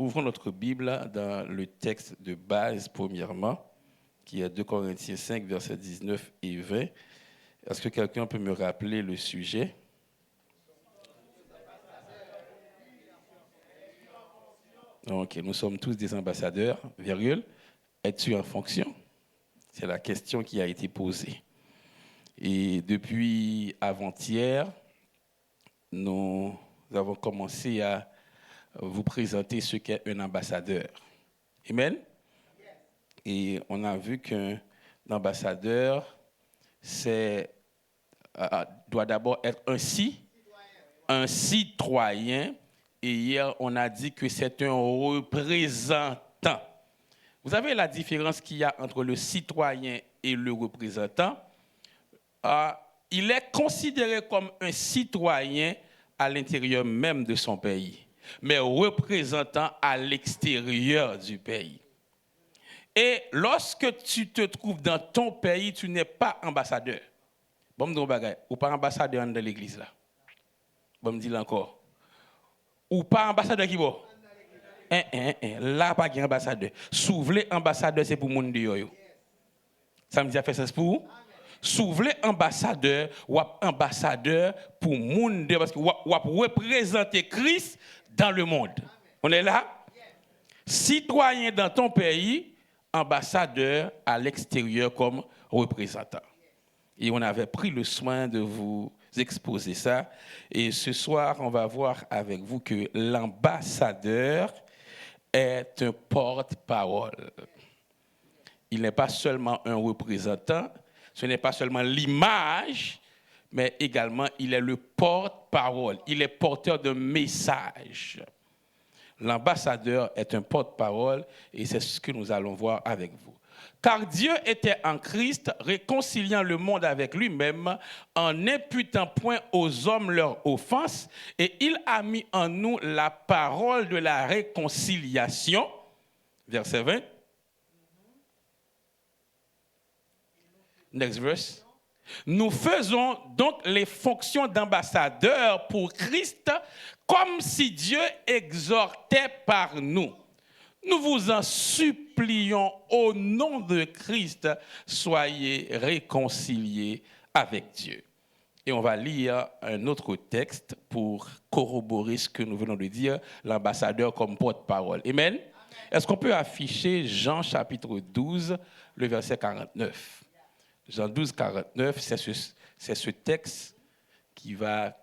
ouvrons notre Bible dans le texte de base, premièrement, qui est 2 Corinthiens 5, versets 19 et 20. Est-ce que quelqu'un peut me rappeler le sujet? Ok, nous sommes tous des ambassadeurs, virgule. Es-tu en fonction? C'est la question qui a été posée. Et depuis avant-hier, nous avons commencé à vous présenter ce qu'est un ambassadeur. Amen? Et on a vu qu'un ambassadeur doit d'abord être un citoyen. Et hier, on a dit que c'est un représentant. Vous savez la différence qu'il y a entre le citoyen et le représentant? Il est considéré comme un citoyen à l'intérieur même de son pays, mais représentant à l'extérieur du pays. Et lorsque tu te trouves dans ton pays, tu n'es pas ambassadeur. Bon, ou pas ambassadeur dans l'église là. Bon, me dis encore. Ou pas ambassadeur qui va? Là, pas qui ambassadeur. Souvler ambassadeur, c'est pour le monde de yo. Ça me dit à faire sens pour vous? Souvler ambassadeur ou ambassadeur pour le monde parce que ou représenter Christ dans le monde. On est là? Citoyen dans ton pays, ambassadeur à l'extérieur comme représentant. Et on avait pris le soin de vous exposer ça. Et ce soir, on va voir avec vous que l'ambassadeur est un porte-parole. Il n'est pas seulement un représentant, ce n'est pas seulement l'image, mais également il est le porte-parole. Il est porteur de messages. L'ambassadeur est un porte-parole et c'est ce que nous allons voir avec vous. Car Dieu était en Christ, réconciliant le monde avec lui-même, en n'imputant point aux hommes leurs offenses, et il a mis en nous la parole de la réconciliation. Verset 20. Next verse. Nous faisons donc les fonctions d'ambassadeurs pour Christ, comme si Dieu exhortait par nous. Nous vous en supplions au nom de Christ, soyez réconciliés avec Dieu. Et on va lire un autre texte pour corroborer ce que nous venons de dire, l'ambassadeur comme porte-parole. Amen. Amen. Est-ce qu'on peut afficher Jean chapitre 12, le verset 49? Jean 12, 49, c'est ce texte qui va...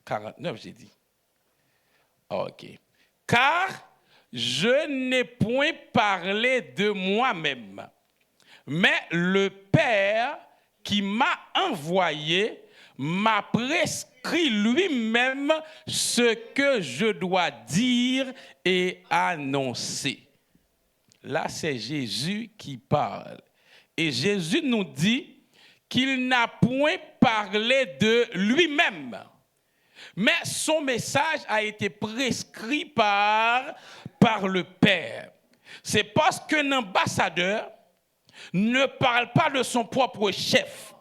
49, j'ai dit. OK. Car je n'ai point parlé de moi-même, mais le Père qui m'a envoyé m'a prescrit lui-même ce que je dois dire et annoncer. Là, c'est Jésus qui parle. Et Jésus nous dit qu'il n'a point parlé de lui-même. Mais son message a été prescrit par le Père. C'est parce qu'un ambassadeur ne parle pas de son propre chef.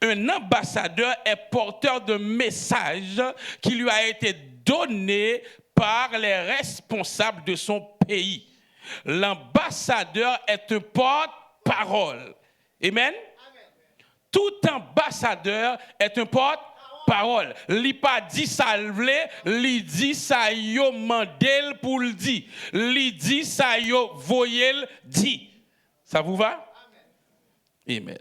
Un ambassadeur est porteur de messages qui lui a été donné par les responsables de son pays. L'ambassadeur est un porte-parole. Amen? Tout ambassadeur est un porte-parole. Li pas dit ça vle, li dit ça yo mandel pour le dire. Li dit ça yo voyel dit. Ça vous va? Amen.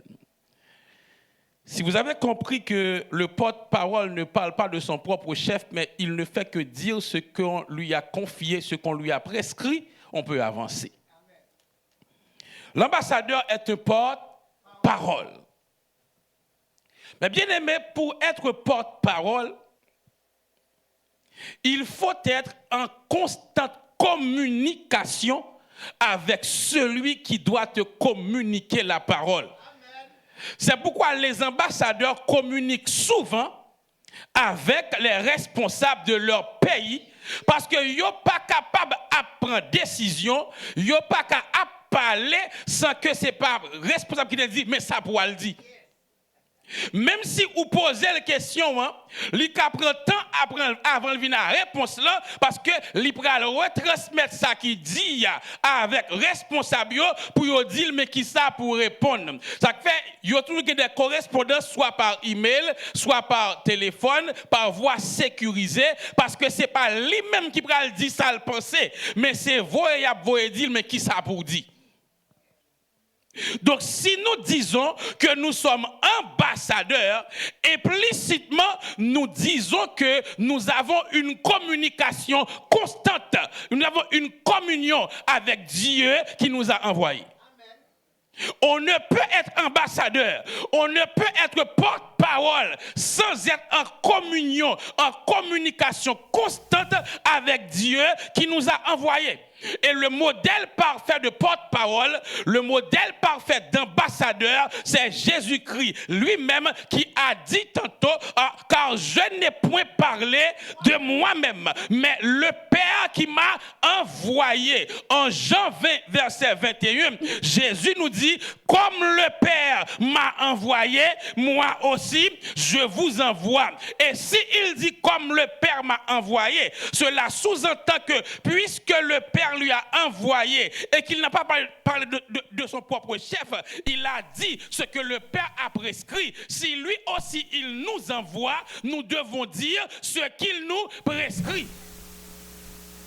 Si vous avez compris que le porte-parole ne parle pas de son propre chef, mais il ne fait que dire ce qu'on lui a confié, ce qu'on lui a prescrit, on peut avancer. L'ambassadeur est un porte-parole. Mais bien aimé, pour être porte-parole, il faut être en constante communication avec celui qui doit te communiquer la parole. C'est pourquoi les ambassadeurs communiquent souvent avec les responsables de leur pays parce que ils ne sont pas capables de prendre décision, ils ne sont pas capables de parler sans que ce n'est pas responsable qui te dit, mais ça pour le dire. Même si vous posez la question, il prend temps avant de venir à la réponse là, parce que il prend retransmettre ça qui dit avec responsable pour dire mais qui ça pour répondre. Ça fait il y a toujours des correspondances soit par email, soit par téléphone, par voie sécurisée, parce que c'est pas lui-même qui prend le dire ça le penser, mais c'est vous et dire mais qui ça pour dire. Donc, si nous disons que nous sommes ambassadeurs, implicitement, nous disons que nous avons une communication constante. Nous avons une communion avec Dieu qui nous a envoyés. On ne peut être ambassadeur, on ne peut être porte-parole sans être en communion, en communication constante avec Dieu qui nous a envoyés. Et le modèle parfait de porte-parole, le modèle parfait d'ambassadeur, c'est Jésus-Christ lui-même qui a dit tantôt, car je n'ai point parlé de moi-même, mais le Père qui m'a envoyé. En Jean 20, verset 21, Jésus nous dit, comme le Père m'a envoyé, moi aussi, je vous envoie. Et s'il dit, comme le Père m'a envoyé, cela sous-entend que, puisque le Père lui a envoyé et qu'il n'a pas parlé de son propre chef, il a dit ce que le Père a prescrit. Si lui aussi il nous envoie, nous devons dire ce qu'il nous prescrit.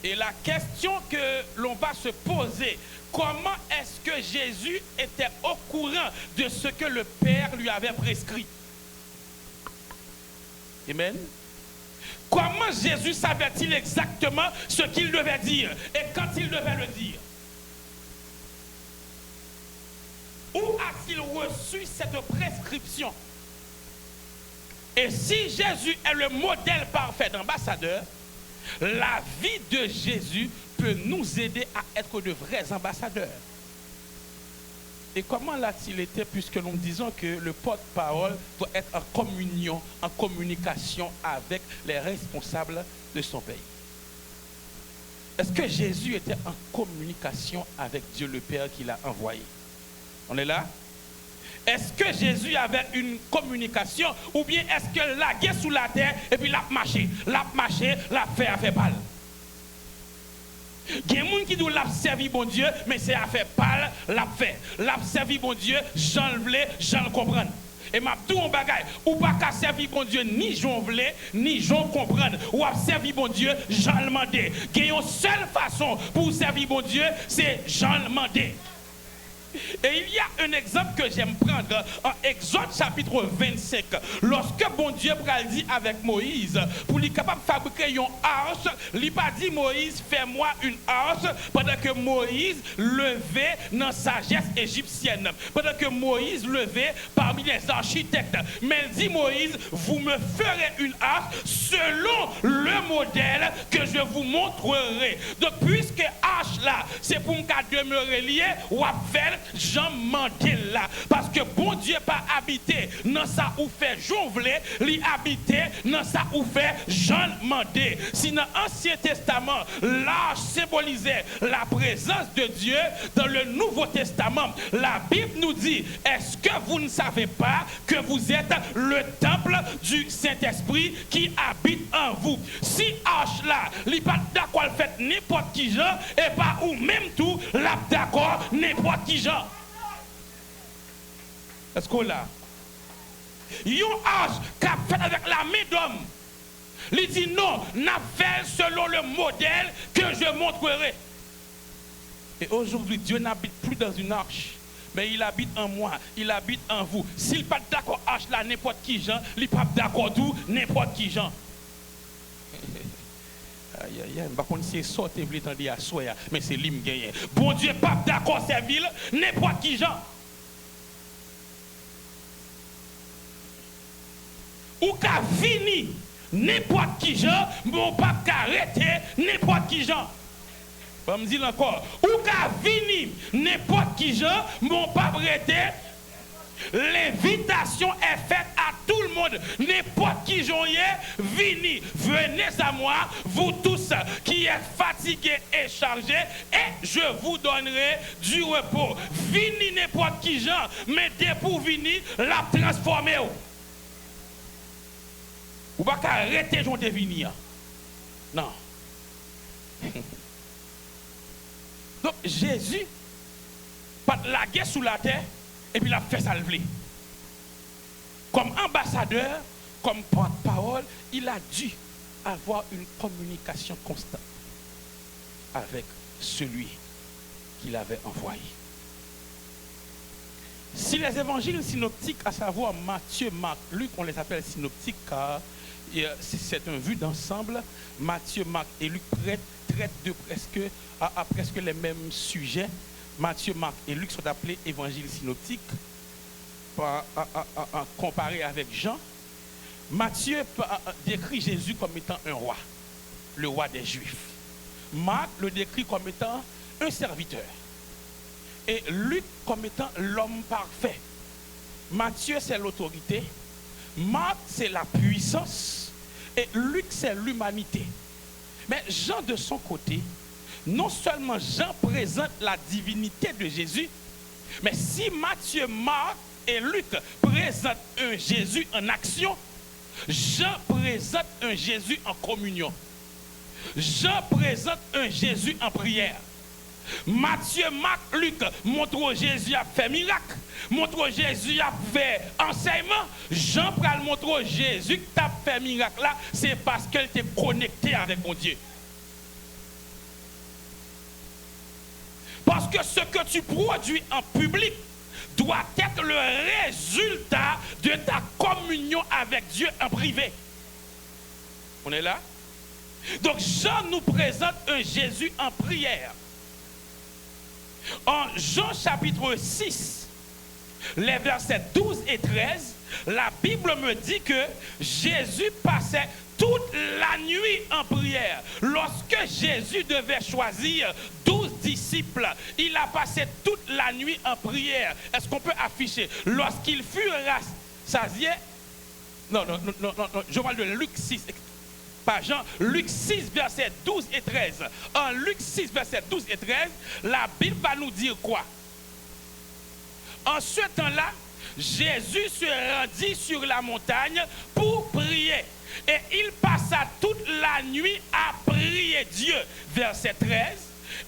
Et la question que l'on va se poser, comment est-ce que Jésus était au courant de ce que le Père lui avait prescrit? Amen. Comment Jésus savait-il exactement ce qu'il devait dire et quand il devait le dire? Où a-t-il reçu cette prescription? Et si Jésus est le modèle parfait d'ambassadeur, la vie de Jésus peut nous aider à être de vrais ambassadeurs. Et comment l'a-t-il été, puisque nous disons que le porte-parole doit être en communion, en communication avec les responsables de son pays? Est-ce que Jésus était en communication avec Dieu le Père qui l'a envoyé? On est là? Est-ce que Jésus avait une communication ou bien est-ce que la guerre sous la terre et puis l'a marché, l'a fait balle? Il y a des gens qui disent l'a servi bon Dieu, mais c'est à faire pâle, l'a fait. L'a servi bon Dieu, j'en voulais, j'en comprends. Et m'a tout un bagage, ou pas qu'à servir bon Dieu, ni j'en voulais, ni j'en comprendre. Ou à servir bon Dieu, j'en demandé. Il y a une seule façon pour servir bon Dieu, c'est j'en demander. Et il y a un exemple que j'aime prendre en Exode chapitre 25. Lorsque bon Dieu dit avec Moïse, pour lui capable de fabriquer une arche, il n'a pas dit Moïse, fais-moi une arche, pendant que Moïse levait dans la sagesse égyptienne. Pendant que Moïse levait parmi les architectes. Mais il dit Moïse, vous me ferez une arche selon le modèle que je vous montrerai. Donc puisque arche là, c'est pour me demeurer lié, ou à faire Jean Mandel là, parce que bon Dieu pas habité dans ça où fait jonvler, il habité dans ça où fait Jean Mandé. Si dans l'Ancien Testament, l'arche symbolisait la présence de Dieu, dans le Nouveau Testament, la Bible nous dit, est-ce que vous ne savez pas que vous êtes le temple du Saint-Esprit qui habite en vous? Si arche là, il n'est pas d'accord le fait n'importe qui gens, et pas ou même tout, là d'accord n'importe qui gens. Est-ce qu'on l'a? Yon arche qui a fait avec la main d'homme. Il dit non, n'a fait selon le modèle que je montrerai. Et aujourd'hui, Dieu n'habite plus dans une arche, mais il habite en moi, il habite en vous. S'il n'est pas d'accord arche là, n'importe qui gens, il n'est pas d'accord tout, n'importe qui gens. Aïe, aïe, aïe, par contre, c'est sorti, vous l'entendez à soi, mais c'est lui qui gagne. Bon Dieu, pas d'accord, c'est ville, n'importe qui gens. Ou qu'à fini n'importe qui gens, mon pas arrêter n'importe qui gens. On me dire encore, ou qu'à fini n'importe qui gens, mon pas arrêter. L'invitation est faite à tout le monde. N'importe qui joyeux, venez, venez à moi, vous tous qui êtes fatigués et chargés, et je vous donnerai du repos. Venez n'importe qui gens, mais dès pour venir, la transformer. Ou pas arrêter de venir. Non. Donc Jésus, pas de la guerre sous la terre, et puis il a fait ça lever. Comme ambassadeur, comme porte-parole, il a dû avoir une communication constante avec celui qu'il avait envoyé. Si les évangiles synoptiques, à savoir Matthieu, Marc, Luc, on les appelle synoptiques car c'est un vu d'ensemble, Matthieu, Marc et Luc traitent de presque les mêmes sujets. Matthieu, Marc et Luc sont appelés évangiles synoptiques, comparé avec Jean. Matthieu décrit Jésus comme étant un roi, le roi des Juifs. Marc le décrit comme étant un serviteur. Et Luc comme étant l'homme parfait. Matthieu, c'est l'autorité. Marc, c'est la puissance. Et Luc, c'est l'humanité. Mais Jean, de son côté, non seulement Jean présente la divinité de Jésus, mais si Matthieu, Marc et Luc présentent un Jésus en action, Jean présente un Jésus en communion. Jean présente un Jésus en prière. Matthieu, Marc, Luc montre Jésus a fait miracle, montre Jésus a fait enseignement. Jean pral montre Jésus qui a fait miracle là, c'est parce qu'elle était connectée avec mon Dieu. Parce que ce que tu produis en public doit être le résultat de ta communion avec Dieu en privé. On est là? Donc Jean nous présente un Jésus en prière. En Jean chapitre 6, les versets 12 et 13, la Bible me dit que Jésus passait toute la nuit en prière. Lorsque Jésus devait choisir 12 disciples, il a passé toute la nuit en prière. Est-ce qu'on peut afficher? Lorsqu'il fut rassasié, non, je parle de Luc 6, pas Jean, Luc 6, versets 12 et 13. En Luc 6, versets 12 et 13, la Bible va nous dire quoi? En ce temps-là, Jésus se rendit sur la montagne pour prier. Et il passa toute la nuit à prier Dieu. Verset 13.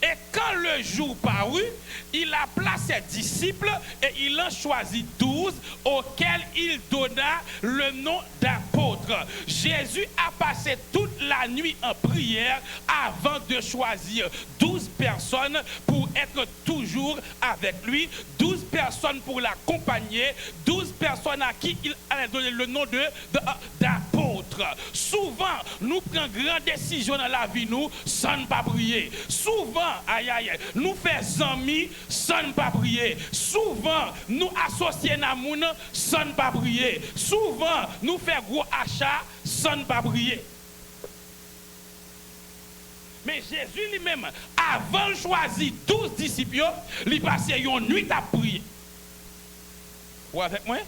Et quand le jour parut, il appela ses disciples et il en choisit 12 auxquels il donna le nom d'apôtres. Jésus a passé toute la nuit en prière avant de choisir 12 personnes pour être toujours avec lui, 12 personnes pour l'accompagner, 12 personnes à qui il allait donner le nom d'apôtres. Souvent, nous prenons grandes décisions dans la vie, nous, sans ne pas prier. Souvent, nous faisons amis sans ne pas prier. Souvent, nous associons à moun sans ne pas prier. Souvent, nous faisons gros achats sans ne pas prier. Mais Jésus lui-même, avant de choisir 12 disciples, il passait une nuit à prier. Vous avec moi?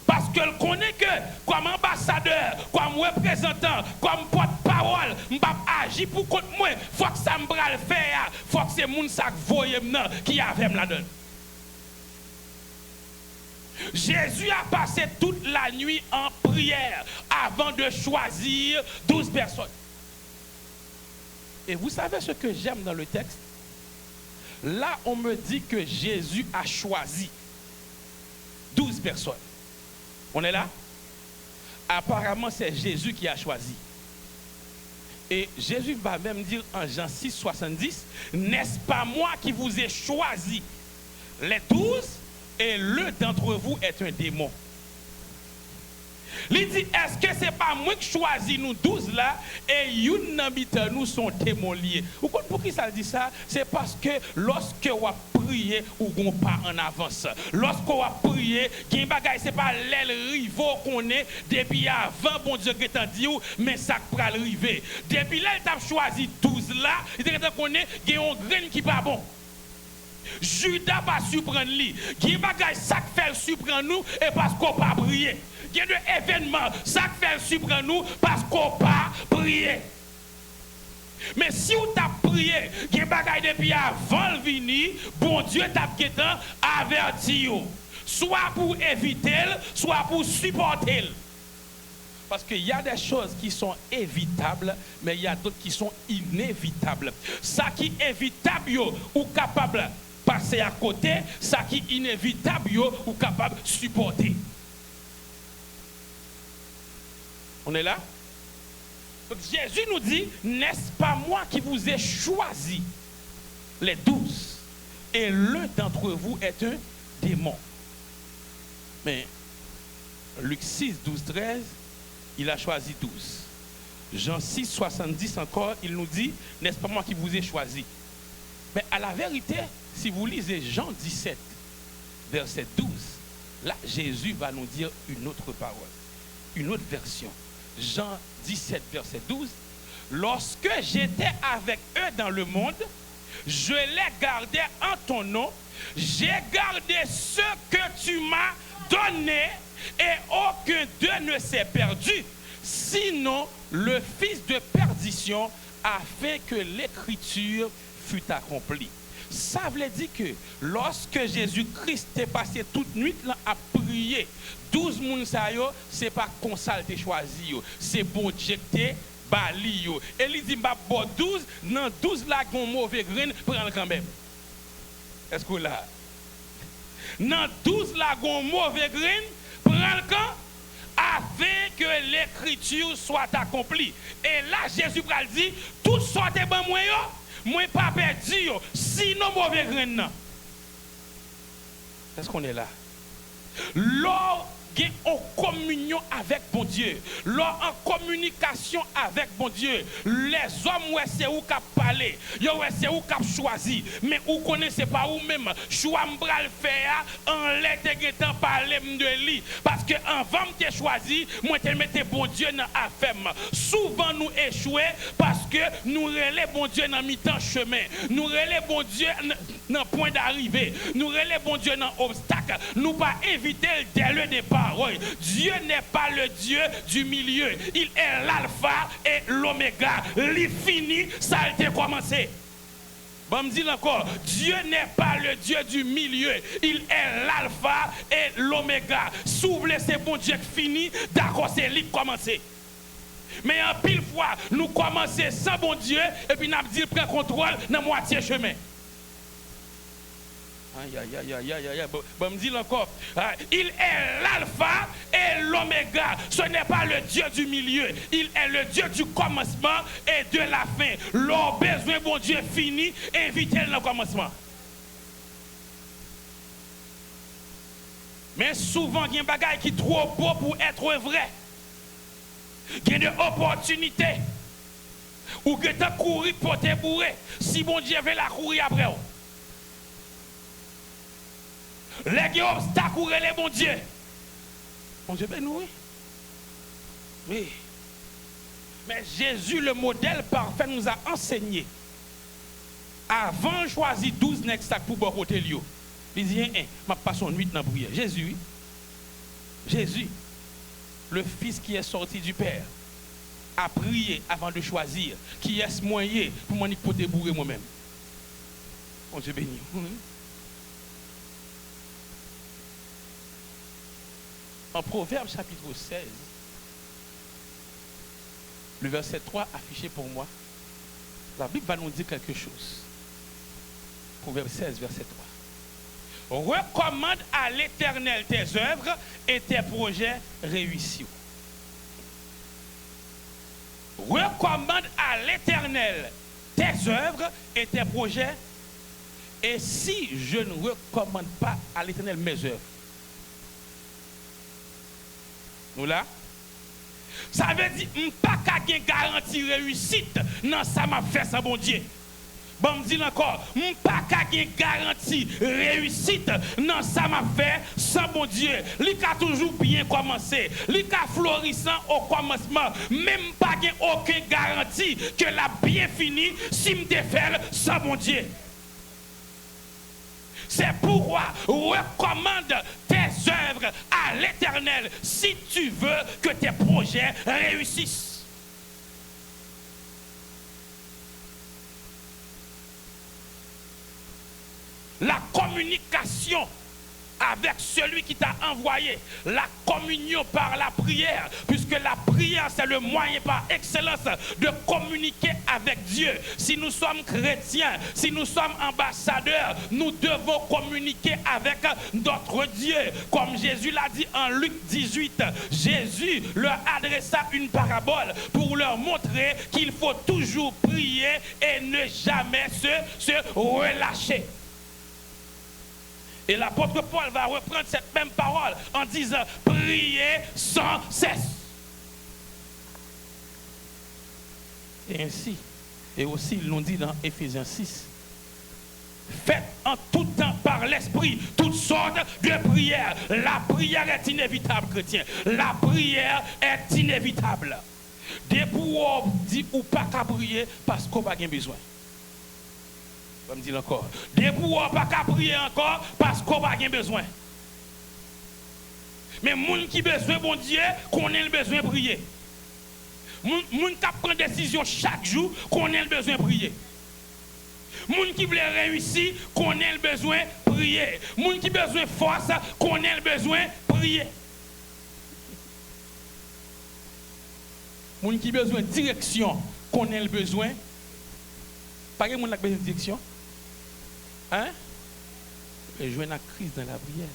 Parce qu'elle connaît que, comme ambassadeur, comme représentant, comme porte-parole, je ne peux pas agir pour contre moi. Il faut que ça me le faire. Il faut que c'est mon sac voyé qui avait la donne. Jésus a passé toute la nuit en prière avant de choisir 12 personnes. Et vous savez ce que j'aime dans le texte? Là, on me dit que Jésus a choisi 12 personnes. On est là? Apparemment, c'est Jésus qui a choisi. Et Jésus va même dire en Jean 6, 70, n'est-ce pas moi qui vous ai choisi les 12 et l'un d'entre vous est un démon. Il dit, est-ce que ce n'est pas moi qui choisis nous 12 là et une habitant nous sont démons liés? Vous comprenez pour qui ça dit ça? C'est parce que lorsque on prier ou on pas en avance. Lorsqu'on a prié, ce n'est pas l'aile rivaux qu'on est depuis avant, bon Dieu qui t'a dit, mais ça va arriver. Depuis là, il a choisi 12 là, il dit qu'on est, il y a un grain qui n'est pas bon. Judas pas surprendre lui. Il y a des bagages ça fait surprendre nous et parce qu'on pas prier. Il y a des événements ça fait surprendre nous parce qu'on pas prier. Mais si on t'a prié, il y a des bagages depuis avant le venir, bon Dieu t'a averti. Soit pour éviter, soit pour supporter. Parce qu'il y a des choses qui sont évitables, mais il y a d'autres qui sont inévitables. Ça qui est évitable, ou capable de passer à côté, ça qui est inévitable, ou capable de supporter. On est là? Donc Jésus nous dit, n'est-ce pas moi qui vous ai choisi, les 12, et l'un d'entre vous est un démon. Mais Luc 6, 12, 13, il a choisi 12. Jean 6, 70 encore, il nous dit, n'est-ce pas moi qui vous ai choisi? Mais à la vérité, si vous lisez Jean 17, verset 12, là, Jésus va nous dire une autre parole, une autre version. Jean 17, verset 12, lorsque j'étais avec eux dans le monde, je les gardais en ton nom, j'ai gardé ce que tu m'as donné et aucun d'eux ne s'est perdu, sinon le fils de perdition a fait que l'écriture fût accomplie. Ça veut dire que lorsque Jésus-Christ est passé toute nuit là à prier, 12 moun c'est pas qu'on ça te choisi, c'est bon Dieu bali. Et il dit, bon 12, dans 12 là, gon mauvais grain, prends quand même. Est-ce que là? Dans 12 là, gon mauvais grain, prends quand? Afin que l'écriture soit accomplie. Et là, Jésus dit, tout sorte bon moi pas perdu, sinon mauvais grain. Est-ce qu'on est là? Lors en communion avec bon Dieu, lors en communication avec bon Dieu, les hommes, ouais, c'est où qu'a parlé, ouais, c'est où qu'a choisi, mais où connaissez pas où même, choix m'bral faire, en l'été temps parler de lui, parce que avant de choisi, moi te mettais bon Dieu dans affaire. Souvent nous échouons parce que nous relais bon Dieu dans mi-temps chemin, nous relais bon Dieu dans point d'arrivée, nous relais bon Dieu dans obstacle, nous pas éviter dès le départ. Dieu n'est pas le Dieu du milieu. Il est l'alpha et l'oméga. Il finit, ça a été commencé. Bon, me dit encore, Dieu n'est pas le Dieu du milieu. Il est l'alpha et l'oméga. Si vous voulez, c'est bon Dieu qui finit, d'accord, c'est lui qui commence. Mais en pile fois, nous commençons sans bon Dieu et puis nous avons dit prend contrôle dans moitié chemin. Bon, me dit encore, il est l'alpha et l'oméga. Ce n'est pas le Dieu du milieu. Il est le Dieu du commencement et de la fin. Leur besoin, bon Dieu, fini, invitez-le dans le commencement. Mais souvent, il y a des bagages qui sont trop beaux pour être vrai. Il y a des opportunités. Ou que tu as couru pour te bourrer. Si bon Dieu veut la courir après. Les obstacles ou les bon Dieu. Bon Dieu, ben oui. Oui. Mais Jésus, le modèle parfait, nous a enseigné. Avant de choisir 12 nègres pour bon côté lui. Il dit, je passe une nuit dans la prière. Jésus, oui. Jésus, le Fils qui est sorti du Père, a prié avant de choisir qui est ce moyen pour m'en hypothèser bourrer moi-même. Bon Dieu béni. En Proverbe chapitre 16, le verset 3 affiché pour moi, la Bible va nous dire quelque chose. Proverbe 16, verset 3. Recommande à l'Éternel tes œuvres et tes projets réussis. Recommande à l'Éternel tes œuvres et tes projets. Et si je ne recommande pas à l'Éternel mes œuvres, nous là, ça veut dire que je ne peux pas garantir réussite dans ça m'a fait ça bon Dieu. Bon, me dit encore, je ne peux pas garantir réussite dans ça m'a fait sans bon Dieu. Il a toujours bien commencé, il a florissant au commencement, même pas aucune garantie que la bien fini si je te fais sans bon Dieu. C'est pourquoi recommande tes œuvres à l'Éternel si tu veux que tes projets réussissent. La communication avec celui qui t'a envoyé, la communion par la prière, puisque la prière c'est le moyen par excellence de communiquer avec Dieu. Si nous sommes chrétiens, si nous sommes ambassadeurs, nous devons communiquer avec notre Dieu. Comme Jésus l'a dit en Luc 18, Jésus leur adressa une parabole pour leur montrer qu'il faut toujours prier et ne jamais se relâcher. Et l'apôtre Paul va reprendre cette même parole en disant « Priez sans cesse ». Et ainsi, et aussi ils l'ont dit dans Éphésiens 6, « Faites en tout temps par l'Esprit toutes sortes de prières ». La prière est inévitable, chrétien. La prière est inévitable. Des pour dit ou pas qu'à prier parce qu'on n'a pas besoin. Je vais me dire encore. Des pour pas qu'à prier encore parce qu'on n'a pas besoin. Mais moun qui besoin bon Dieu, qu'on ait le besoin de prier. Moun qui prend décision chaque jour, qu'on ait le besoin de prier. Moun qui veut réussir, qu'on ait le besoin de prier. Moun qui besoin de force, qu'on ait le besoin de prier. Moun qui besoin de direction, qu'on ait le besoin. Pas que moun qui besoin de direction. Hein? Et jouer une crise dans la prière.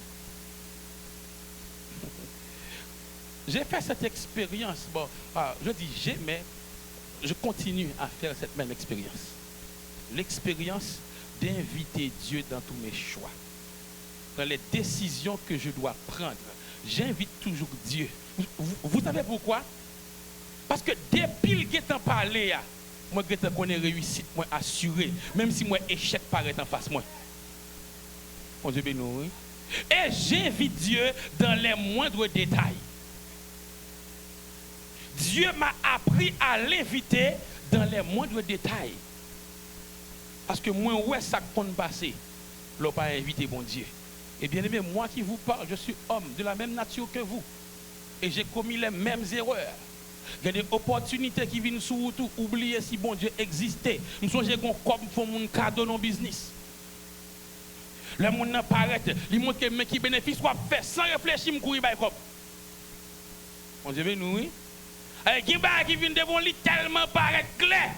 J'ai fait cette expérience. Bon, je dis j'ai, mais je continue à faire cette même expérience. L'expérience d'inviter Dieu dans tous mes choix. Dans les décisions que je dois prendre, j'invite toujours Dieu. Vous savez pourquoi? Parce que depuis que tu as parlé, moi, je connais réussite, moi, assuré, même si moi, échec paraît en face moi. Mon Dieu béni. Et j'invite Dieu dans les moindres détails. Dieu m'a appris à l'inviter dans les moindres détails. Parce que moi, où est-ce qu'on passe? L'on pas invité mon Dieu. Et bien aimé, moi qui vous parle, je suis homme de la même nature que vous. Et j'ai commis les mêmes erreurs. Il y a des opportunités qui viennent sur tout, oublier si bon Dieu existait. Nous sommes comme font mon cadeau dans business. Le monde n'a pas arrêté. Les montrent que mes qui bénéfice soit fait sans réfléchir, me courir comme. Mon Dieu, nous, oui. Et qui vient devant lui tellement paraît clair.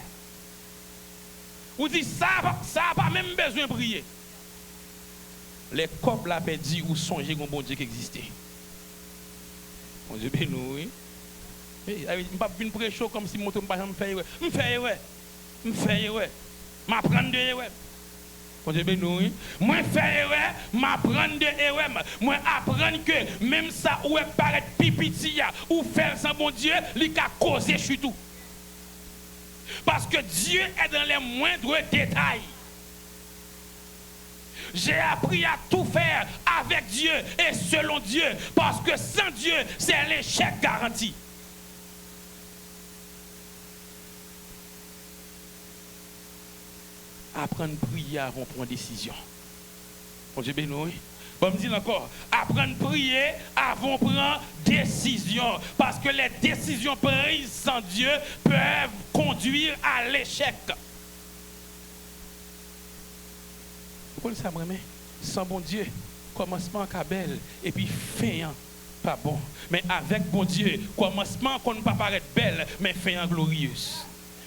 Vous dites ça n'a pas même besoin de prier. Les couples l'ont dit ou songez que bon Dieu qui existait. Mon Dieu, nous, oui. Je ne vais pas venir prêcher comme si je ne fais pas. Je fais, m'apprendre de erreur. Mon Dieu, nous, oui. Moi, fais erreur, m'apprendre de erreur. Moi, apprendre que même ça, où est paraît pipitia, ou faire sans bon Dieu, il a causé sur tout. Parce que Dieu est dans les moindres détails. J'ai appris à tout faire avec Dieu et selon Dieu. Parce que sans Dieu, c'est l'échec garanti. Apprendre à prier avant de prendre décision. Bon Dieu béni. Bon, me dire encore, apprendre à prier avant de prendre décision. Parce que les décisions prises sans Dieu peuvent conduire à l'échec. Vous connaissez ça, moi, sans bon Dieu, commencement belle et puis fin pas bon. Mais avec bon Dieu, commencement qu'on ne peut pas paraître belle, mais fin glorieuse.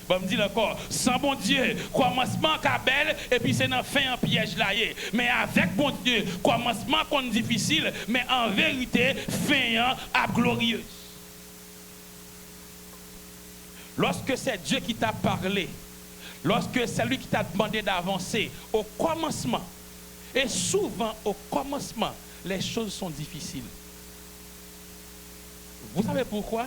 Bon, me dit encore, sans bon Dieu, commencement belle et puis c'est dans fin en piège là. Mais avec bon Dieu, commencement qu'on difficile, mais en vérité, fin à glorieuse. Lorsque c'est Dieu qui t'a parlé, lorsque c'est lui qui t'a demandé d'avancer, au commencement, et souvent au commencement, les choses sont difficiles. Vous savez pourquoi?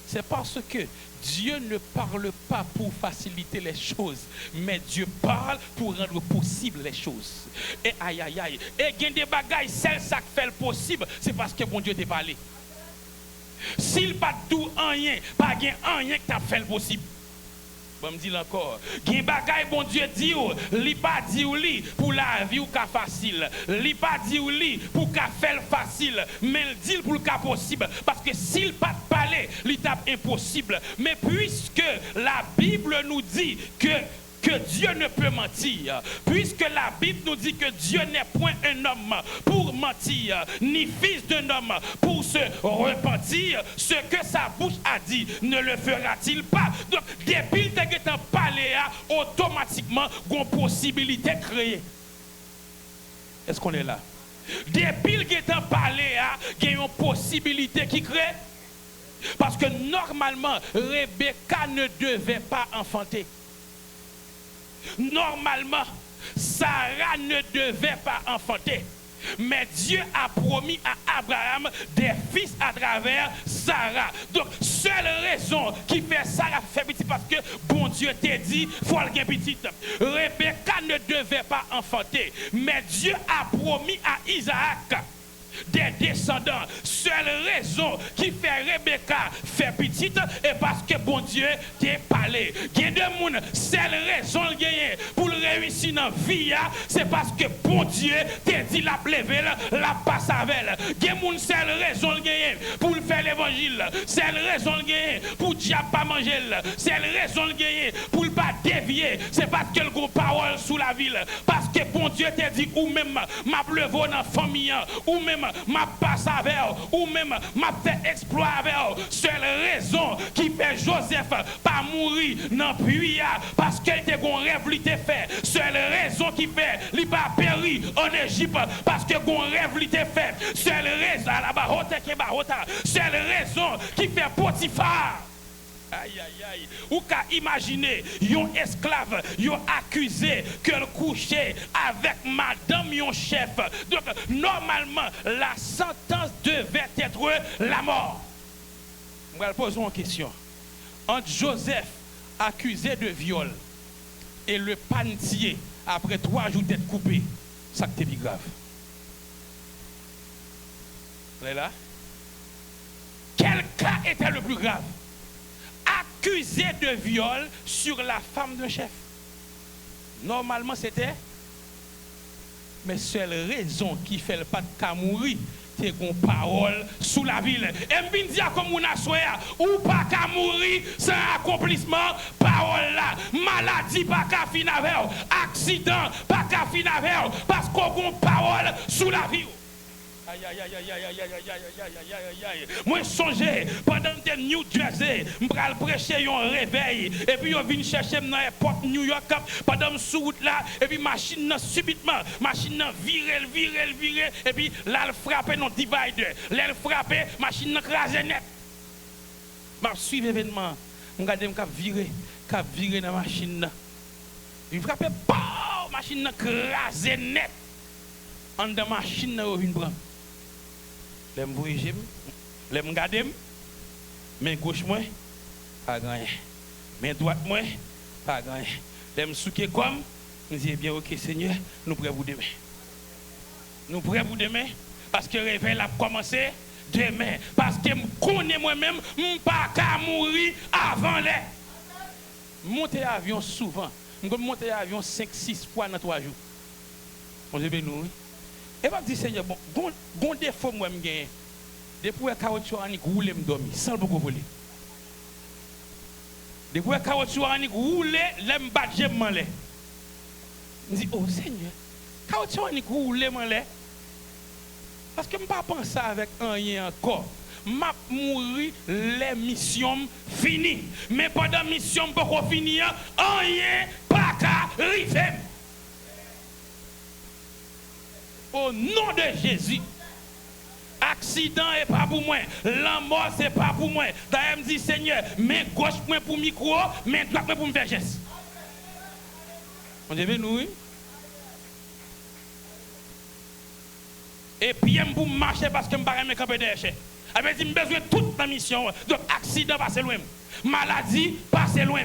C'est parce que Dieu ne parle pas pour faciliter les choses, mais Dieu parle pour rendre possible les choses. Et aïe aïe aïe. Et il y a des bagailles, celle ça qui fait le possible, c'est parce que bon Dieu t'a parlé. S'il pas tout rien, pas rien qui t'a fait le possible. Bon, me dit encore. Gen bagay bon Dieu dit ou, li pas dit ou li pour la vie ou ka facile. Li pas dit ou li pour ka faire facile, mais il dit pour le cas possible parce que s'il pas parler, l'étape impossible. Mais puisque la Bible nous dit que Dieu ne peut mentir, puisque la Bible nous dit que Dieu n'est point un homme pour mentir, ni fils d'un homme pour se repentir, ce que sa bouche a dit, ne le fera-t-il pas? Donc, depuis que tu as parlé, automatiquement, une possibilité créée. Est-ce qu'on est là? Depuis que tu as parlé, il y a une possibilité qui crée. Parce que normalement, Rebecca ne devait pas enfanter. Normalement, Sarah ne devait pas enfanter. Mais Dieu a promis à Abraham des fils à travers Sarah. Donc, seule raison qui fait Sarah faire petit, parce que bon Dieu t'a dit, il faut le petite. Rebecca ne devait pas enfanter. Mais Dieu a promis à Isaac des descendants. Seule raison qui fait Rebecca faire petite est parce que bon Dieu t'a parlé. Il y a des gens, seule raison pour le réussir dans la vie, c'est parce que bon Dieu t'a dit la lever, la passe avec. Il y a des gens, seule raison pour faire l'évangile. Seule raison pour diable pas manger. Seule raison pour ne pas dévier. C'est parce que le gros parole sous la ville. Parce que bon Dieu t'a dit ou même m'a levé dans la famille, ou même m'a passe avec, ou même m'a fait exploit avec. Seule raison qui fait Joseph pas mourir dans le puits parce qu'il était un rêve lui fait. Seule raison qui fait il pas péri en Égypte parce que un rêve lui fait. Seule raison à la barota qui barota. Seule raison qui fait Potiphar. Aïe aïe aïe. Ou qu'à imaginer, yon esclave, yon accusé que le coucher avec madame yon chef. Donc normalement la sentence devait être la mort. Je vais poser une question. Entre Joseph accusé de viol et le panetier après 3 jours d'être coupé, ça qui est plus grave. Vous là? Quel cas était le plus grave? Accusé de viol sur la femme d'un chef. Normalement, c'était. Mais seule raison qui fait le pas de cas mourir, c'est qu'on parole sous la ville. Et me dit comme on a souhaité, ou pas qu'à mourir sans accomplissement, parole là. Maladie, pas qu'à finir avec. Accident, pas qu'à finir avec. Parce qu'on a parole sous la ville. Aïe, aïe, aïe, aïe, aïe, aïe, aïe, aïe, aïe, aïe, aïe, aïe. Moi, songez, pendant que New Jersey, je vais prêcher un réveil, et puis je viens chercher dans l'aéroport New York, pendant que sous route là, et puis machine subitement, machine vire, et puis là, elle frappe non divider. Là, elle frappe, machine crase net. Je suis l'événement, je regarde, je virer dans la machine. Il frappe, machine crase net. En de machine, je viens prendre. Les voyager, les regarder, main gauche moi, pas grand. Main droite moi, pas grand. Les souquer comme, je dis bien ok Seigneur, nous prêts pour demain. Nous prêts pour demain, parce que le réveil a commencé demain. Parce que je connais moi-même, je ne peux pas mourir avant les. Monter avion souvent. Je monter avion 5-6 fois dans 3 jours. On dit nous. Et je dis Seigneur, bon défaut moi me gagne. Depuis que caoutchouc ani roule me dormi sans beaucoup voler. Depuis que caoutchouc ani roule, l'aime battre j'aime m'enlè. Je dis oh Seigneur, caoutchouc ani roule m'enlè. Parce que je ne pas penser avec rien encore. M'a mourir les missions finies. Mais pendant mission pas finir, rien pas qu'à arriver. Au nom de Jésus, accident n'est pas pour moi, la mort c'est pas pour moi. D'ailleurs, me dit Seigneur, main gauche moi pour micro, main droite moi pour me faire geste. On dit nous, oui. Et puis, je pour marcher parce que je ne peux pas me camper derrière. Elle dit, j'ai besoin de toute la mission. Donc, accident, passez loin. Maladie, passez loin.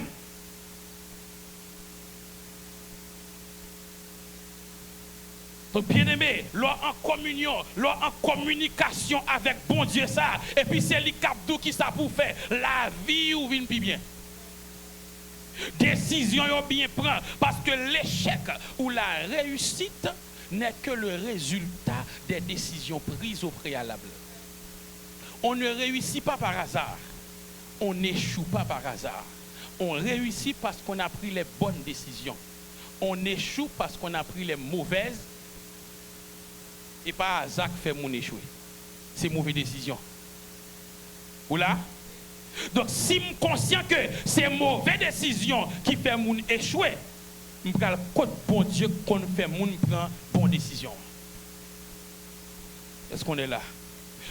Donc, bien aimé, l'on en communion, l'on en communication avec bon Dieu ça. Et puis, c'est les capdou qui ça pour faire. La vie ou vient plus bien. Décision yo bien prend parce que l'échec ou la réussite n'est que le résultat des décisions prises au préalable. On ne réussit pas par hasard. On n'échoue pas par hasard. On réussit parce qu'on a pris les bonnes décisions. On échoue parce qu'on a pris les mauvaises. Et pas hasard que fait mon échouer. C'est mauvaise décision. Ou là? Donc si je suis conscient que c'est mauvaise décision qui fait mon échouer, je vais le bon Dieu qu'on fait mon prendre bonne décision. Est-ce qu'on est là?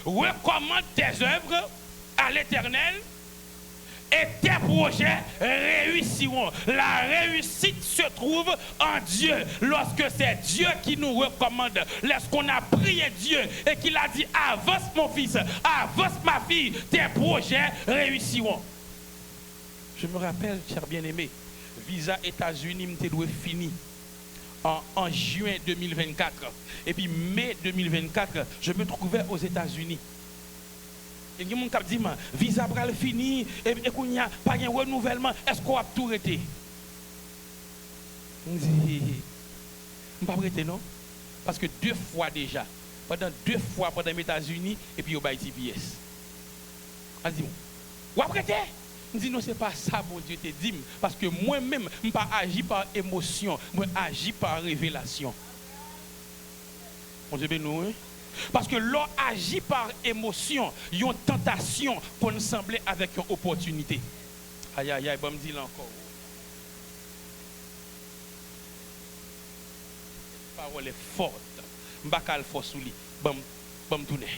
Recommande tes œuvres à l'Éternel et tes projets réussiront. La réussite se trouve en Dieu. Lorsque c'est Dieu qui nous recommande, lorsqu'on a prié Dieu et qu'il a dit avance mon fils, avance ma fille, tes projets réussiront. Je me rappelle, cher bien-aimé, visa États-Unis me doit fini en juin 2024. Et puis mai 2024, je me trouvais aux États-Unis. Et il y a des gens qui disent, visa pral fini, et qu'on n'y a pas de renouvellement, est-ce qu'on a tout arrêté? Je dis, je ne vais pas arrêter, non? Parce que 2 fois déjà, pendant 2 fois pendant les États-Unis, et puis il y a TPS. Je dis, vous arrêtez? Je dis, non, ce n'est pas ça, bon Dieu te dit, parce que moi-même, je ne pas agi par émotion, je agis par révélation. Bon Dieu, nous, hein? Parce que l'on agit par émotion, il y a une tentation pour nous sembler avec une opportunité. Aïe, aïe, aïe, bon, me dit là encore. La parole est forte. Je ne vais pas le faire sous lui. Bon, tourner.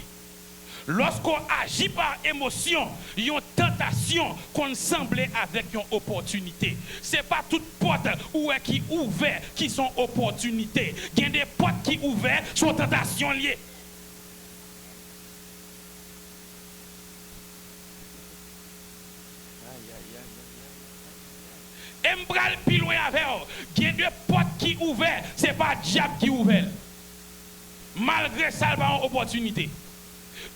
Lorsqu'on agit par émotion, il y a une tentation qu'on semble avec une opportunité. Ce n'est pas toute porte qui ouvert qui sont opportunités. Il y a des portes qui ouvertes sont tentations liées. Et m'bral plus loin avec eux. Il y a des portes qui ouvertes, ce n'est pas le diable qui ouvert. Malgré ça, il y a une opportunité.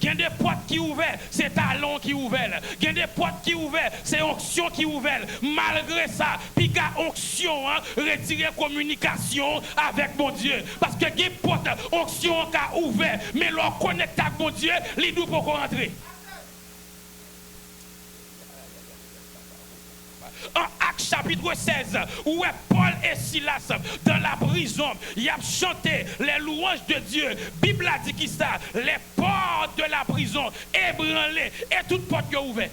Il y a des portes qui ouvertes, c'est talon qui ouvert. Il y a des portes qui ouvertes, c'est onction qui ouvert. Malgré ça, puis qu'à onction, retirer communication avec mon Dieu. Parce que il y a des portes, onction qui a ouvert, mais l'on connecte avec mon Dieu, les deux pour rentrer. En Actes chapitre 16, où est Paul et Silas dans la prison, ils ont chanté les louanges de Dieu. La Bible a dit qui ça? Les portes de la prison ébranlées et toutes portes ouvertes.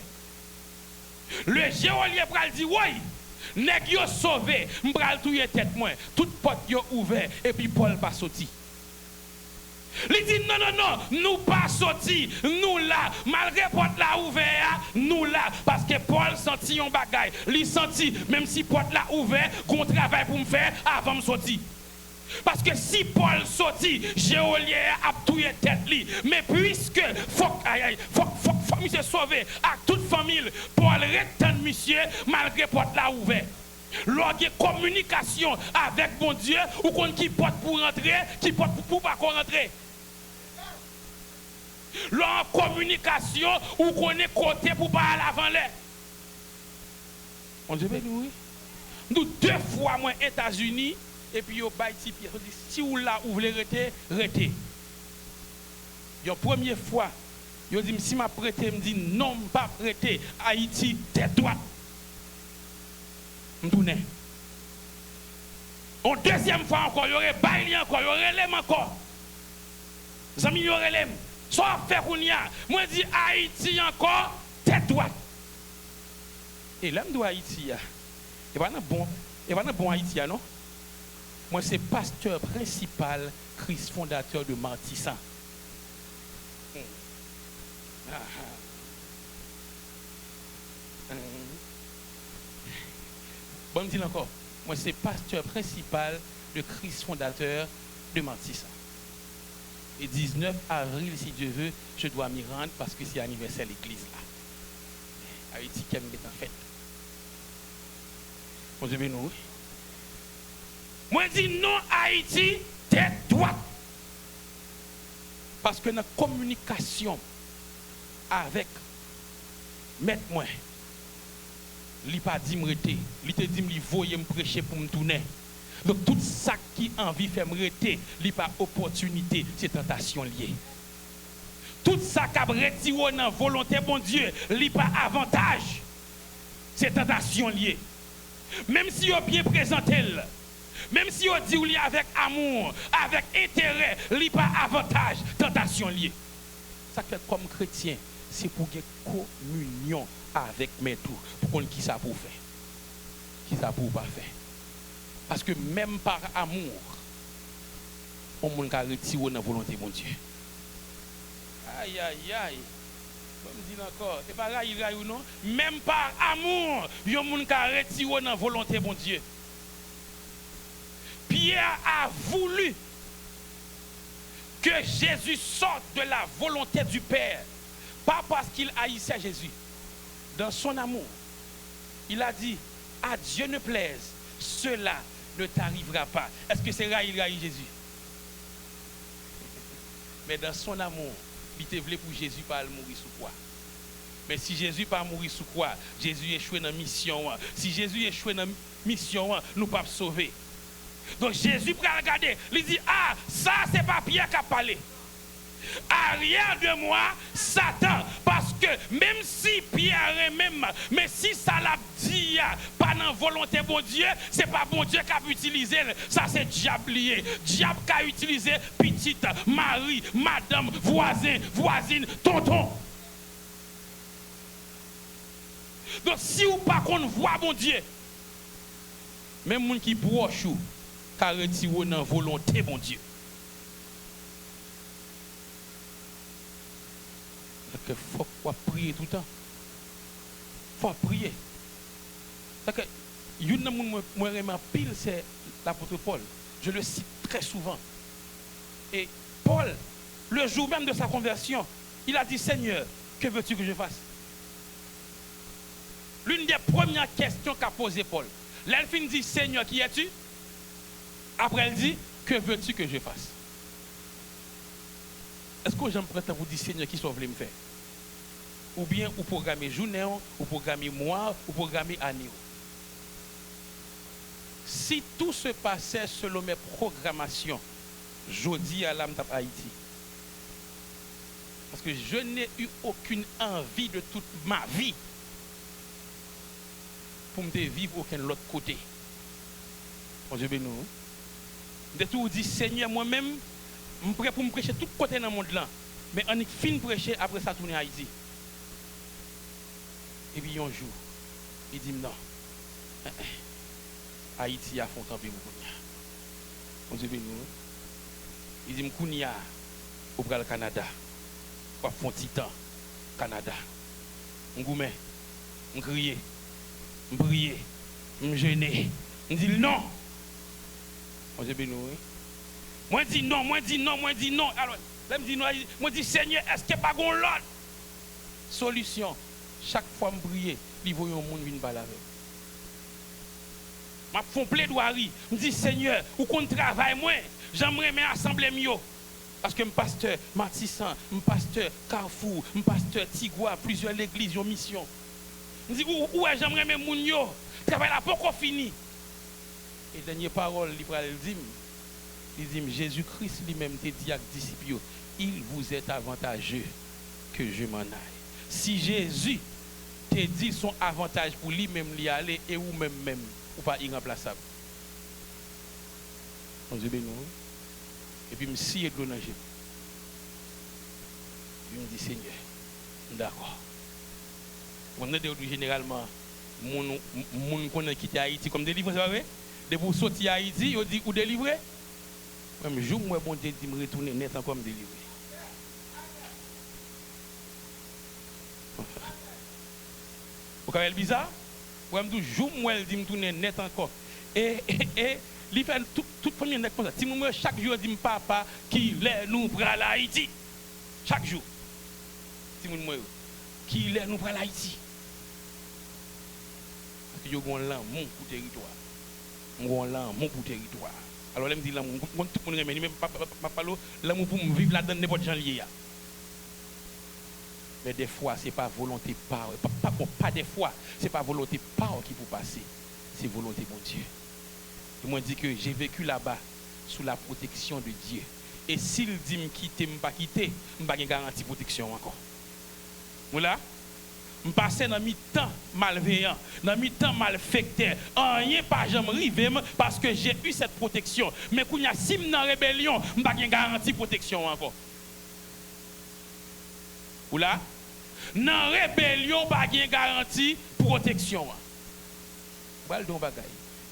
Le géolier pral dit oui, nèg yo sauvé, m'pral touyer tête moi, toutes portes yo ouvertes et puis Paul pas sorti. Il dit non, nous pas sortis, nous là, malgré porte là ouvert, nous là, parce que Paul sentit un bagay, il sentit, même si porte là ouvert, qu'on travail pour me faire avant de sortir. Parce que si Paul sortit, géolier a touillé tête li, mais puisque faut monsieur sauvé à toute famille, Paul retient monsieur malgré porte là ouvert. Lors de communication avec mon Dieu, ou qu'on qui porte pour rentrer, qui porte pour pas rentrer. Lors de communication, ou qu'on est côté pour pas aller avant l'air. On dit, oui. Nous 2 fois moins États-Unis, et puis au Baïti, si vous là, vous voulez rester. La première fois, vous dit, si je prêté, me dit, non, je pas prêté. Haïti, tête droite. Je tourne. En deuxième fois encore, il y aurait bail encore, il y aurait l'aime encore. Zami, il y aurait l'aime. Soit faire qu'on y a. Moi, je dis Haïti encore, tête droite. Et l'homme de Haïti, il va pas bon Haïti, non? Moi, c'est pasteur principal, Christ fondateur de Martissan. Bon, me dis encore. Moi, c'est pasteur principal de Christ fondateur de Martissan. Et 19 avril, si Dieu veut, je dois m'y rendre parce que c'est l'anniversaire de l'église là. Haïti qui est en fête. Bon Dieu béni. Moi, je dis non, Haïti, tête droite. Parce que notre communication avec maître moi, il pas dit me rester, il te dit me voyer me prêcher pour me tourner. Donc tout ça qui envie fait me rester, il pas opportunité, c'est tentation liée. Tout ça qui a retiré dans volonté bon Dieu, il pas avantage, c'est tentation liée. Même si on bien présenté, même si on dit qu'il avec amour, avec intérêt, il n'y a pas avantage, tentation liée. Ça fait comme chrétien, c'est pour gagner communion avec mes tout, pour qu'on qui ça pour faire, qui ça pour pas faire. Parce que même par amour, on peut retirer dans la volonté de mon Dieu. Aïe, aïe, aïe. Comme je dis encore, c'est pas raille ou non. Même par amour, il y a un monde qui a retiré dans la volonté de mon Dieu. Pierre a voulu que Jésus sorte de la volonté du Père. Pas parce qu'il haïssait Jésus. Dans son amour, il a dit, à Dieu ne plaise, cela ne t'arrivera pas. Est-ce que c'est raille Jésus? Mais dans son amour, il te voulait pour Jésus pas mourir sous quoi. Mais si Jésus pas mourir sous quoi, Jésus échoué dans la mission. Si Jésus échoué dans la mission, nous ne pouvons pas sauver. Donc Jésus peut regarder, il dit, ah, ça c'est pas Pierre qui a parlé. Arrière de moi, Satan. Parce que même si Pierre est même, mais si ça l'a dit, pas dans la volonté de bon Dieu, c'est pas bon Dieu qui a utilisé. Ça c'est diable lié. Diable qui a utilisé petite, mari, madame, voisin, voisine, tonton. Donc si ou pas qu'on voit bon Dieu, même les gens qui proche ou, qui retiré dans la volonté bon Dieu. Il faut prier tout le temps. Il faut prier. Parce que une des gens qui pile, c'est l'apôtre Paul. Je le cite très souvent. Et Paul, le jour même de sa conversion, il a dit, Seigneur, que veux-tu que je fasse? L'une des premières questions qu'a posé Paul. L'elfine dit, Seigneur, qui es-tu? Après, elle dit, que veux-tu que je fasse? Est-ce que j'aime prêter pour dire, Seigneur, qui sauve me faire? Ou bien, ou programmer journée, ou programmer mois, ou programmer année. Si tout se passait selon mes programmations, je dis à l'âme d'Haïti. Parce que je n'ai eu aucune envie de toute ma vie pour me vivre aucun autre côté. Bon, je vais nous. De tout dit, Seigneur, moi-même, je suis prêt pour me prêcher tout côté dans le monde là. Mais on est fin prêcher après ça tourner à Haïti. Et puis un jour, il dit non. Haïti a font camper pour nous. Il dit Kounia au Canada. Pour font titan Canada. M'goumé, m'crier, m'prier, m'gêner. Il dit non. Moi dis non, moi dis non, moi dis non. Alors, là me dit non, moi dis Seigneur, est-ce qu'il n'y a pas l'autre solution? Chaque fois que je prie, il voit un monde venir parler avec. Je fais plaidoirie. Je dis Seigneur, où qu'on travaille moi, j'aimerais m'assembler mieux. Parce que je suis pasteur Matissan, je suis pasteur Carrefour, je suis pasteur Tigua, plusieurs églises, une mission. Je dis où est-ce que j'aimerais mes moun yo? Travail là pas encore fini. Et dernière parole, il dit Jésus-Christ lui-même te dit à disciples, il vous est avantageux que je m'en aille. Si Jésus te dit son avantage pour lui-même l'y aller et ou même ou pas irremplaçable. Et puis, je me suis dit, je me dis, Seigneur, d'accord. On a généralement, les gens qui ont quitté Haïti comme délivré, c'est vrai? De vous sortir à Haïti, ils disent, ou délivrer? Même jour, moi, bon Dieu dit, me retourner net encore me délivrer. Vous avez le bizarre? Ou même jour, moi, il dit, me tourner net encore. Et il fait toute première net comme ça. Si moi, chaque jour, je dis, papa, qui l'est nous pour Haïti? Chaque jour. Si moi, qui l'est nous pour Haïti? Parce que je suis là, mon pour territoire. Je suis là, mon pour territoire. Alors, elle me dit, là, tout le monde remet, même papa, l'amour pour me vivre là-dedans, n'importe quel lié. Mais des fois, ce n'est pas volonté par. Pas des fois, ce n'est pas volonté par qui vous passer. C'est volonté mon Dieu. Et moi, je dis que j'ai vécu là-bas sous la protection de Dieu. Et s'il dit me quitter, me pas quitter, je n'ai pas de garantie de protection encore. Voilà. Je passe dans mi temps malveillant, dans mi temps malfecteur. Rien pas jamais arrivé parce que j'ai eu cette protection. Mais quand il y a 6 dans rébellion, je n'ai pas de garantie de protection encore. Voilà. Dans rébellion, pas de garantie de protection. Voilà donc bagaille.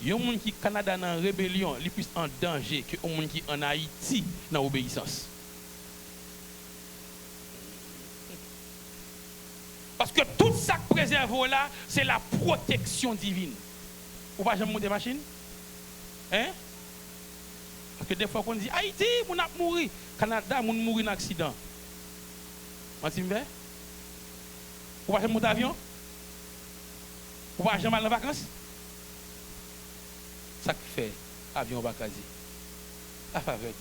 Il y a des gens qui au Canada dans rébellion, ils sont plus en danger que les gens qui en Haïti dans l'obéissance. Parce que tout ça que préserve là, c'est la protection divine. Ou pas jamais monter machine? Hein? Parce que des fois on dit Haïti, on a mouru. Canada, on mouru dans accident. Vous voyez? Ou pas jamais monter avion? Ou pas jamais aller en vacances? Ça fait avion bakazi. À faveur divine.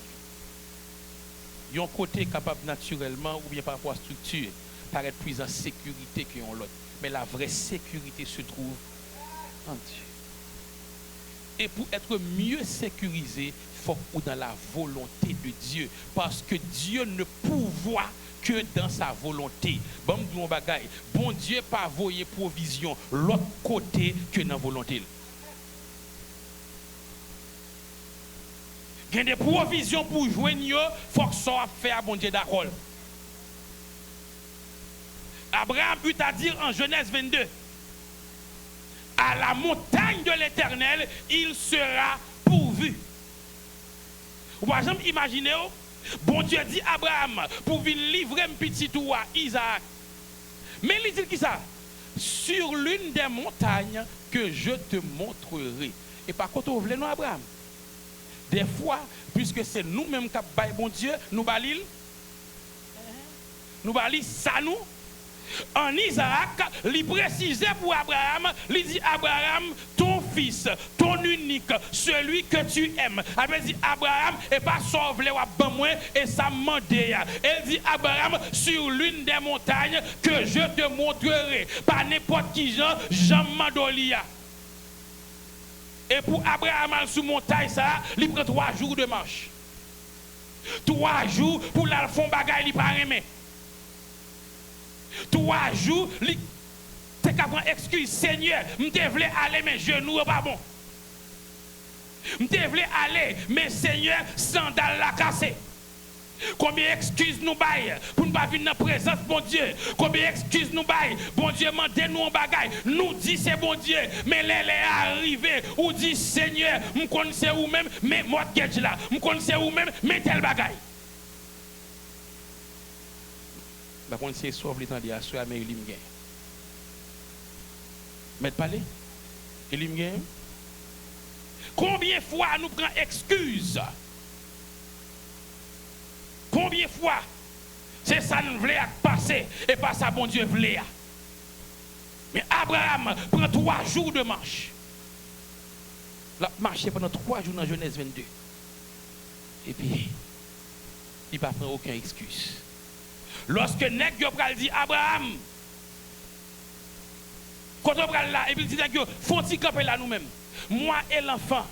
Il y a un côté capable naturellement ou bien par rapport à la structure paraître plus en sécurité que l'autre. Mais la vraie sécurité se trouve en Dieu. Et pour être mieux sécurisé, il faut être dans la volonté de Dieu. Parce que Dieu ne pourvoit que dans sa volonté. Bon Dieu pas voyer provision l'autre côté que dans la volonté. Il y a des provisions pour joindre, il faut que ça fait à bon Dieu d'accord. Abraham eut à dire en Genèse 22, à la montagne de l'Éternel, il sera pourvu. Vous pouvez jamais imaginer, bon Dieu dit à Abraham, pour venir livrer un petit tour à Isaac. Mais il dit qui ça? Sur l'une des montagnes que je te montrerai. Et par contre, vous voulez nous, Abraham? Des fois, puisque c'est nous-mêmes qui avons bon Dieu, nous balil. Nous balil ça nous. En Isaac, il précisait pour Abraham, il dit Abraham, ton fils, ton unique, celui que tu aimes. Il dit Abraham, et pas sauve les moi et ça m'a dit. Il dit Abraham, sur l'une des montagnes que je te montrerai, pas n'importe qui Jean Mandolia. Et pour Abraham, sous montagne, ça, il prend 3 jours de marche. 3 jours pour la fond bagaille, il pas aimé. 3 jours, il te prendre excuse, Seigneur, je voulais aller, mais genoux sont pas bon. Je voulais aller, mais Seigneur, sandales la cassé. Combien d'excuses nous baillons pour ne pas venir dans la présence de bon Dieu? Combien d'excuses nous baillons? Bon Dieu m'a dit nous en bagaille. Nous dit c'est bon Dieu. Mais les est arrivé. Ou dit Seigneur, je connais où même, mais moi je là. Je connais où même, mais tel bagaille. Je connais sauve les temps de Assoua, mais il me gagne. Mais parler? Il me gagne. Combien de fois nous prenons excuse? Combien de fois c'est ça nous voulons passer et pas ça bon Dieu voulait. Mais Abraham prend 3 jours de marche. Il a marché pendant 3 jours dans Genèse 22. Et puis, il ne va pas prendre aucune excuse. Lorsque Nèg Yopral dit Abraham, quand on prend là, et puis il dit faut-il camper là nous-mêmes. Moi et l'enfant.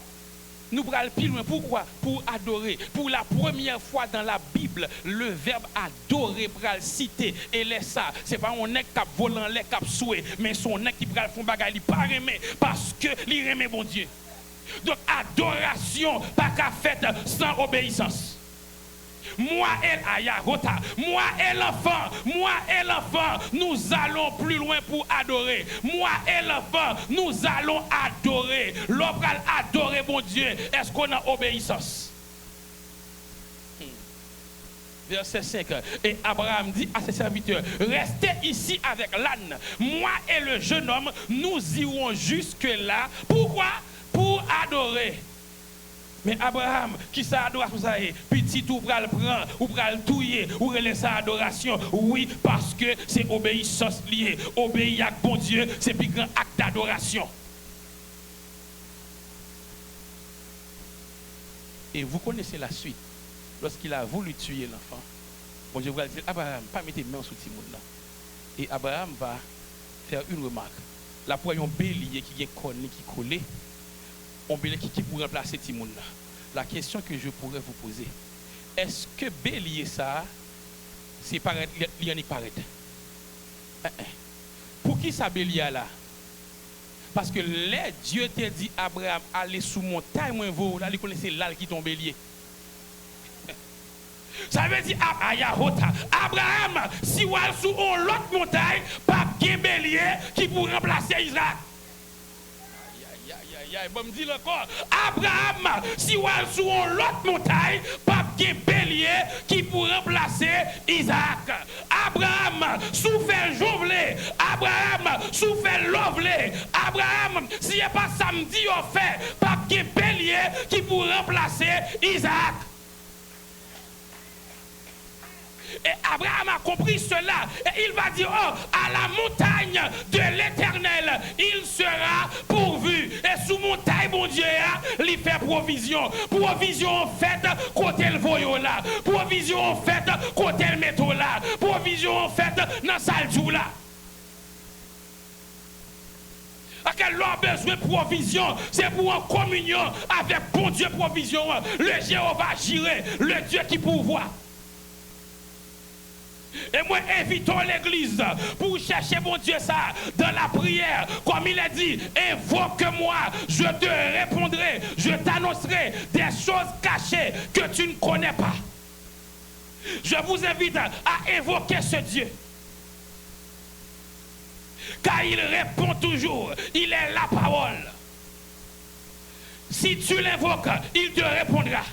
Nous prenons plus loin. Pourquoi? Pour adorer. Pour la première fois dans la Bible, le verbe adorer pral cité. Et laisse ça. Ce n'est pas un nèg qui volant, les qui souhait, mais son nèg qui pral font bagaille, il pas aimé parce que il aime bon Dieu. Donc adoration pas qu'à faire sans obéissance. Moi et l'enfant, nous allons plus loin pour adorer. Moi et l'enfant, nous allons adorer. L'homme adorer mon Dieu. Est-ce qu'on a obéissance? Verset 5. Et Abraham dit à ses serviteurs, restez ici avec l'âne. Moi et le jeune homme, nous irons jusque-là. Pourquoi? Pour adorer. Mais Abraham, qui ça adoration ça est? Petit ou pral prend, ou pral touyer, ou relaisse sa adoration. Oui, parce que c'est obéissance liée. Obéir à bon Dieu, c'est plus grand acte d'adoration. Et vous connaissez la suite. Lorsqu'il a voulu tuer l'enfant, bon Dieu vous a dit, Abraham, pas mettre main sur ce monde là. Et Abraham va faire une remarque. Là, pour un bélier qui est connu, qui est collé, un bélier qui pourrait remplacer Timoun. La question que je pourrais vous poser, est-ce que bélier ça, c'est paraître, il y en a paraître? Pour qui ça bélier là? Parce que les Dieu t'a dit Abraham, allez sous montagne, moi vous, là, il connaissait là qui tombe bélier. Ça veut dire, Abraham, si vous allez sous l'autre montagne, pas de bélier qui pour remplacer Isaac. Bon, me dit encore, Abraham, si vous allez sous l'autre montagne, pas de bélier qui pour remplacer Isaac. Abraham, sous fait jovelé. Abraham, sous fait lovelé. Abraham, si il n'y a pas samedi, on fait, pas de bélier qui pour remplacer Isaac. Et Abraham a compris cela. Et il va dire, oh, à la montagne de l'Éternel, il sera pourvu. Et sous montagne, mon Dieu, il fait provision. Provision faite côté le voyou là. Provision faite côté le métaux là. Provision faite dans salle jour là. Quel a besoin de provision, c'est pour en communion avec bon Dieu provision. Le Jéhovah Jireh, le Dieu qui pourvoit. Et moi, invitons l'église pour chercher mon Dieu ça dans la prière. Comme il a dit, invoque-moi, je te répondrai, je t'annoncerai des choses cachées que tu ne connais pas. Je vous invite à invoquer ce Dieu. Car il répond toujours, il est la parole. Si tu l'invoques, il te répondra.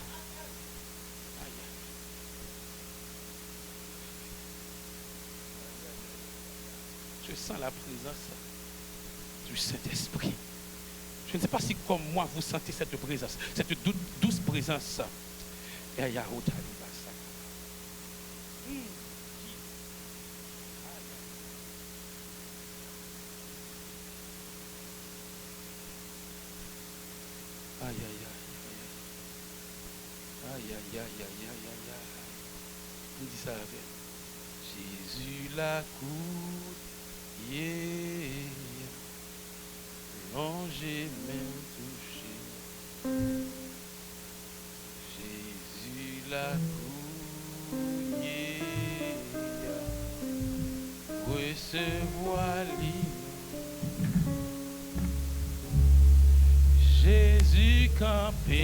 Je sens la présence du Saint-Esprit. Je ne sais pas si comme moi vous sentez cette présence, cette douce présence. Aïe, aïe, aïe, aïe, aïe, aïe, aïe, aïe. On dit ça avec Jésus la cour, j'ai même touché. Jésus la cour, recevoir l'île. Jésus campé.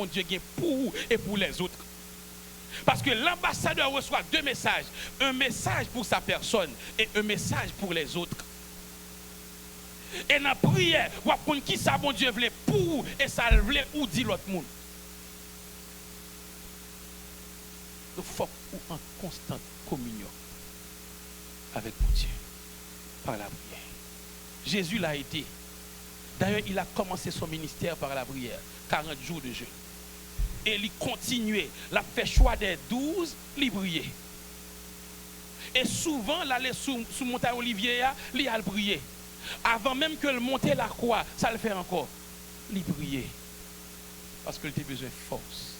bon Dieu gagne pour vous et pour les autres. Parce que l'ambassadeur reçoit deux messages. Un message pour sa personne et un message pour les autres. Et dans la prière, vous apprenez qui ça bon Dieu voulait pour vous et ça voulait ou dit l'autre monde. Donc il faut en constante communion avec mon Dieu par la prière. Jésus l'a été. D'ailleurs, il a commencé son ministère par la prière. 40 jours de jeûne. Et il continuait. Il a fait choix des 12, il priait. Et souvent, il allait sous montagne Olivier, il a prié. Avant même que le monter la croix, ça le fait encore. Il priait. Parce qu'il avait besoin de force.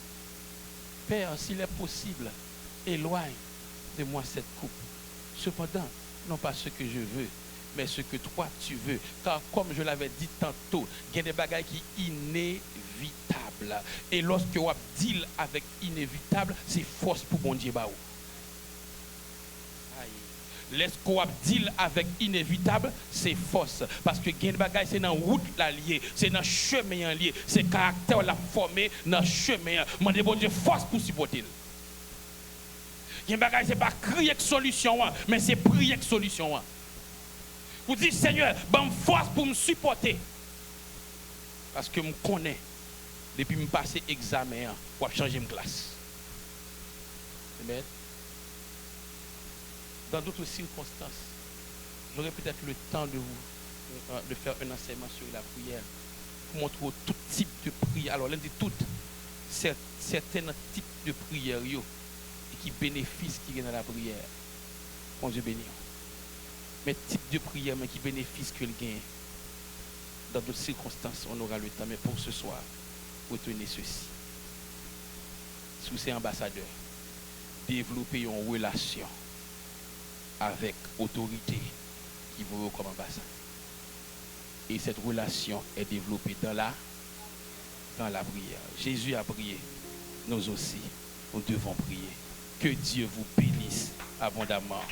Père, s'il est possible, éloigne de moi cette coupe. Cependant, non pas ce que je veux, mais ce que toi tu veux. Car comme je l'avais dit tantôt, il y a des bagailles qui sont inévitables. Et lorsque on deal avec inévitable, c'est force pour bon Dieu. Lorsqu'on deal avec inévitable, c'est force. Parce que il y a des bagailles, c'est dans la route la liée, c'est dans le chemin lié, c'est le caractère la formé dans le chemin. Demandez bon Dieu force pour supporter. Il y a des bagailles, ce n'est pas crier que solution, mais c'est prier que solution. Vous dites, Seigneur, bonne force pour me supporter. Parce que je me connais. Depuis que je passe l'examen, pour changer de classe. Amen. Dans d'autres circonstances, j'aurai peut-être le temps de faire un enseignement sur la prière. Pour montrer tout type de prière. Alors, l'un de toutes, certains types de prières qui bénéficient qui viennent dans la prière. Bon Dieu béni. Mais type de prière, mais qui bénéficie que le gain. Dans d'autres circonstances, on aura le temps. Mais pour ce soir, retenez ceci. Sous ces ambassadeurs, développer une relation avec autorité qui vous comme ambassade. Et cette relation est développée dans la prière. Jésus a prié. Nous aussi, nous devons prier. Que Dieu vous bénisse abondamment.